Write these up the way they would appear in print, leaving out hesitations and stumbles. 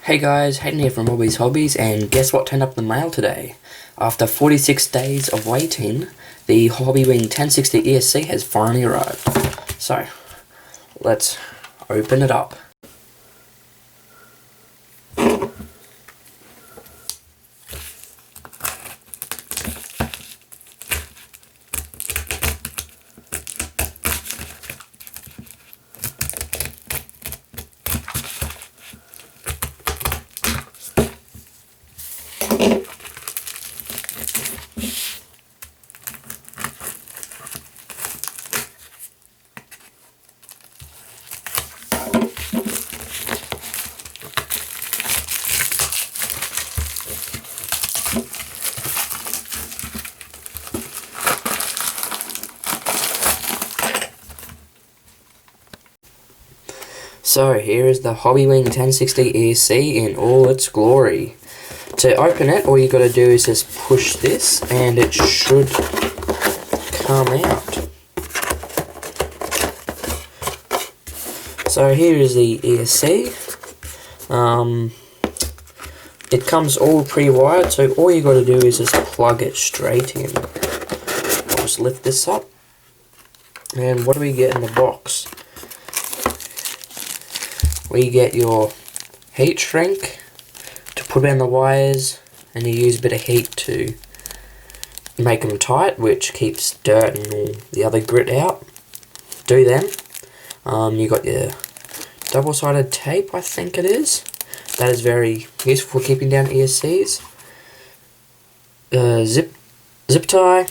Hey guys, Hayden here from Robbie's Hobbies, and guess what turned up in the mail today? After 46 days of waiting, the Hobbywing 1060 ESC has finally arrived. So, let's open it up. So here is the Hobbywing 1060 ESC in all its glory. To open it, all you got to do is just push this and it should come out. So here is the ESC. It comes all pre-wired, so all you got to do is just plug it straight in. I'll just lift this up. And what do we get in the box? We get your heat shrink to put in the wires, and you use a bit of heat to make them tight, which keeps dirt and all the other grit out. Do them. You got your double-sided tape, I think it is. That is very useful for keeping down ESCs. Zip tie.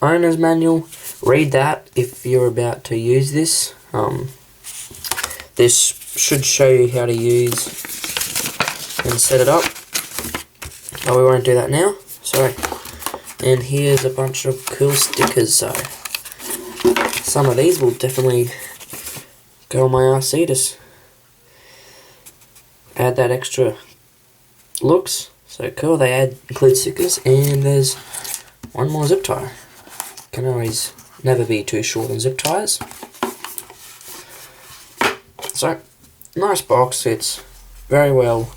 Owner's manual. Read that if you're about to use this. This should show you how to use and set it up. Oh, we won't do that now. Sorry. And here's a bunch of cool stickers. So some of these will definitely go on my RC to add that extra looks. So cool. They include stickers, and there's one more zip tie. Can always never be too short on zip ties. So, nice box. It's very well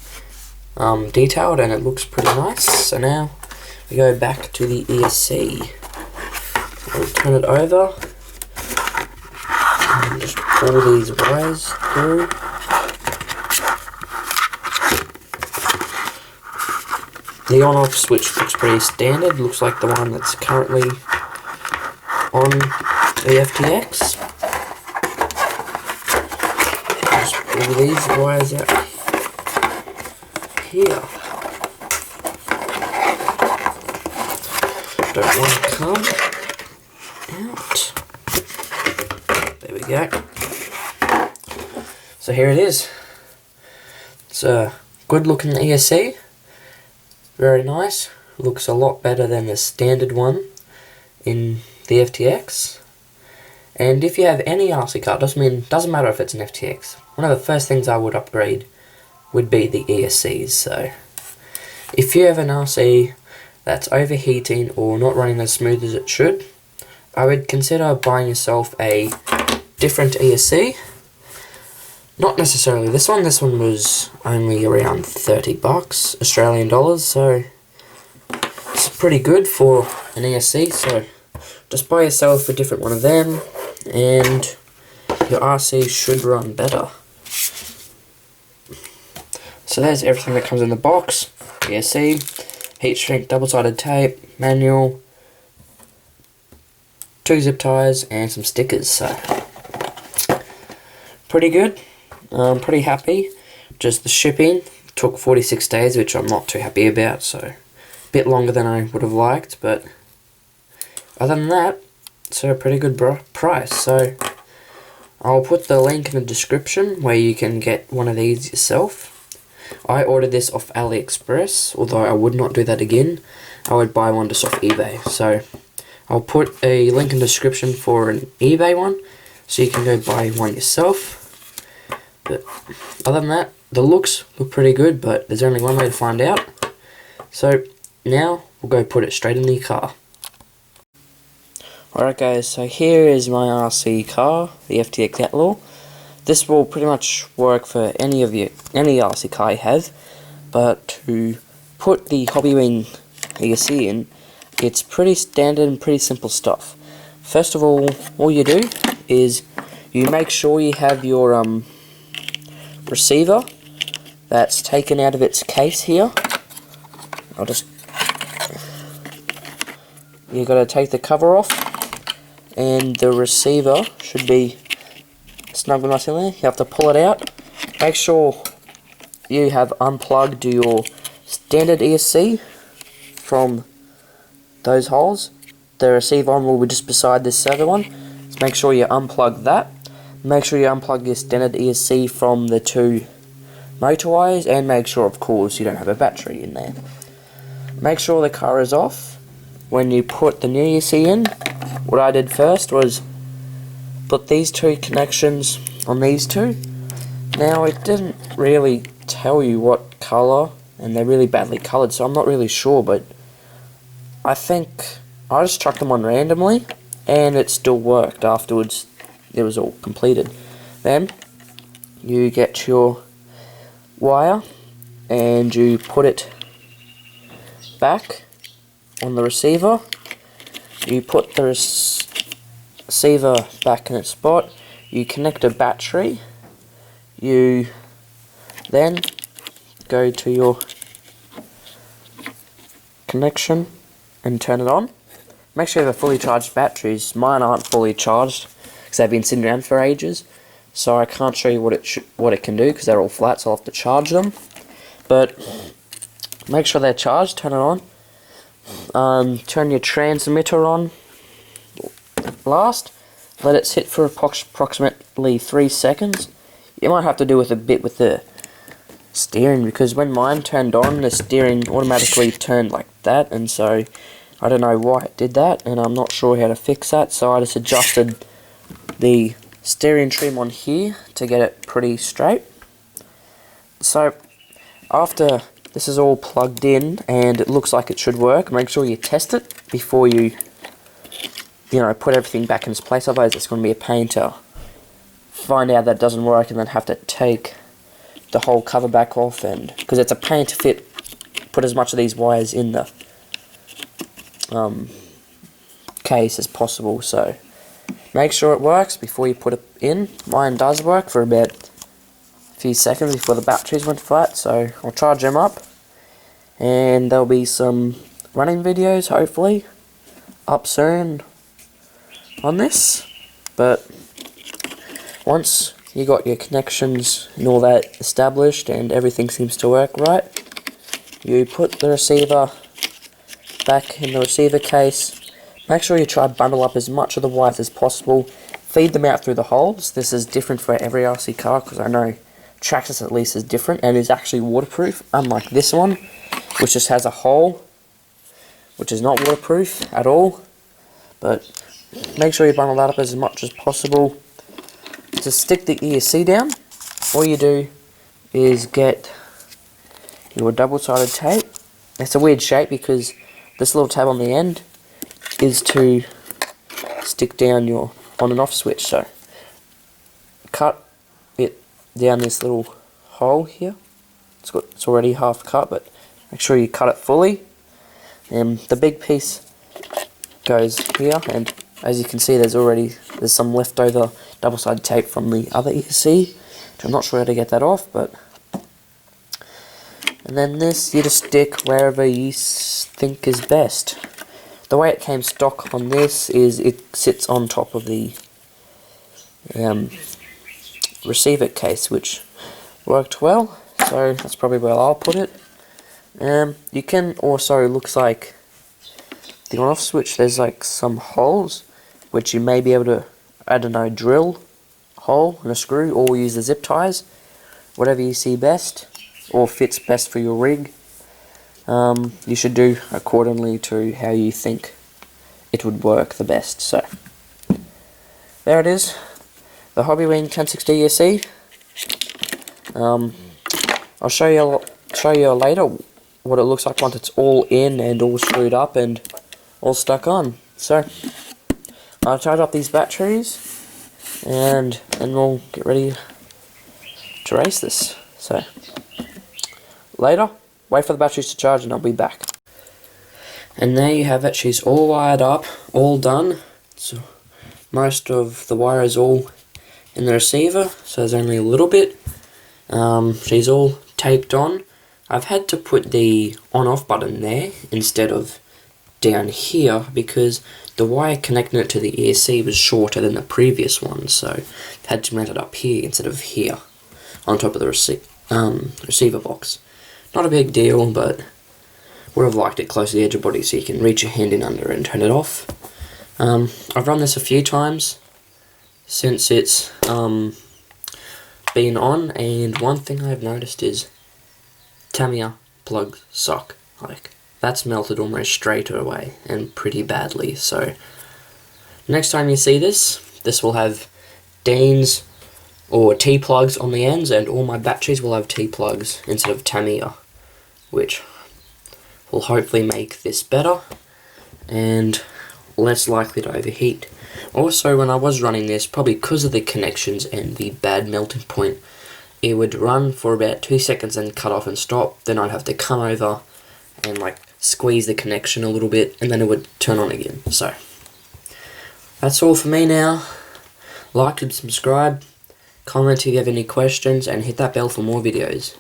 detailed and it looks pretty nice. So now we go back to the ESC. We'll turn it over and just pull these wires through. The on-off switch looks pretty standard. Looks like the one that's currently on the FTX. Just pull these wires out here. Don't want to come out. There we go. So here it is. It's a good looking ESC. Very nice. Looks a lot better than the standard one in the FTX. And if you have any RC car, doesn't matter if it's an FTX. One of the first things I would upgrade would be the ESCs. So if you have an RC that's overheating or not running as smooth as it should, I would consider buying yourself a different ESC. Not necessarily this one. This one was only around $30 Australian dollars, so it's pretty good for an ESC. So just buy yourself a different one of them, and your RC should run better. So there's everything that comes in the box. ESC, heat shrink, double-sided tape, manual, 2 zip ties, and some stickers. So pretty good. I'm pretty happy. Just the shipping took 46 days, which I'm not too happy about, so a bit longer than I would have liked, but other than that, it's a pretty good price. So I'll put the link in the description where you can get one of these yourself. I ordered this off AliExpress, although I would not do that again. I would buy one just off eBay. So I'll put a link in the description for an eBay one, so you can go buy one yourself. But other than that, the looks look pretty good, but there's only one way to find out. So now we'll go put it straight in the car. Alright guys, so here is my RC car, the FTX Outlaw. This will pretty much work for any RC car you have, but to put the Hobbywing ESC in, it's pretty standard and pretty simple stuff. First of all you do is you make sure you have your receiver that's taken out of its case here. You got to take the cover off, and the receiver should be snug enough in there. You have to pull it out. Make sure you have unplugged your standard ESC from those holes. The receiver arm will be just beside this other one. So make sure you unplug that. Make sure you unplug your standard ESC from the two motor wires, and make sure, of course, you don't have a battery in there. Make sure the car is off. When you put the new ESC in, what I did first was put these two connections on these two. Now, it didn't really tell you what colour, and they're really badly coloured, so I'm not really sure, but I think I just chucked them on randomly, and it still worked afterwards. It was all completed. Then, you get your wire, and you put it back on the receiver. You put the receiver back in its spot. You connect a battery. You then go to your connection and turn it on. Make sure you have a fully charged batteries. Mine aren't fully charged because they've been sitting around for ages, so I can't show you what it can do because they're all flat, so I'll have to charge them. But make sure they're charged. Turn it on. Turn your transmitter on last. Let it sit for approximately 3 seconds. You might have to do with a bit with the steering, because when mine turned on, the steering automatically turned like that, and so I don't know why it did that, and I'm not sure how to fix that, so I just adjusted the steering trim on here to get it pretty straight. So after this is all plugged in and it looks like it should work, make sure you test it before you put everything back in its place. Otherwise it's going to be a pain to find out that it doesn't work and then have to take the whole cover back off, and because it's a pain to put as much of these wires in the case as possible. So make sure it works before you put it in. Mine does work for about a few seconds before the batteries went flat, so I'll charge them up, and there'll be some running videos hopefully up soon on this. But once you got your connections and all that established and everything seems to work right, you put the receiver back in the receiver case. Make sure you try to bundle up as much of the wires as possible. Feed them out through the holes. This is different for every RC car, because I know Traxxas at least is different and is actually waterproof, unlike this one, which just has a hole, which is not waterproof at all. But make sure you bundle that up as much as possible. To stick the ESC down, all you do is get your double-sided tape. It's a weird shape because this little tab on the end is to stick down your on and off switch. So cut it down this little hole here. It's already half cut, but make sure you cut it fully. And the big piece goes here, and as you can see, there's some leftover double-sided tape from the other ESC, which I'm not sure how to get that off, but. And then this, you just stick wherever you think is best. The way it came stock on this is it sits on top of the receiver case, which worked well, so that's probably where I'll put it. You can also, looks like the on-off switch, there's like some holes which you may be able to, I don't know, drill a hole and a screw, or use the zip ties, whatever you see best or fits best for your rig. You should do accordingly to how you think it would work the best. So there it is, the Hobbywing 1060 ESC. I'll show you later what it looks like once it's all in and all screwed up and all stuck on. So I'll charge up these batteries, and then we'll get ready to race this. So, later, wait for the batteries to charge and I'll be back. And there you have it, she's all wired up, all done. So most of the wire is all in the receiver, so there's only a little bit. She's all taped on. I've had to put the on-off button there instead of down here because the wire connecting it to the ESC was shorter than the previous one, so I've had to mount it up here instead of here on top of the receiver box. Not a big deal, but would have liked it close to the edge of the body so you can reach your hand in under and turn it off. I've run this a few times since it's been on, and one thing I've noticed is Tamiya plugs suck. Like, that's melted almost straight away and pretty badly. So next time you see this, this will have Dean's or T-plugs on the ends, and all my batteries will have T-plugs instead of Tamiya, which will hopefully make this better and less likely to overheat. Also, when I was running this, probably because of the connections and the bad melting point, it would run for about 2 seconds and cut off and stop. Then I'd have to come over and like squeeze the connection a little bit, and then it would turn on again. So that's all for me now. Like and subscribe, comment if you have any questions, and hit that bell for more videos.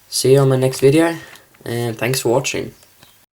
See you on my next video, and thanks for watching.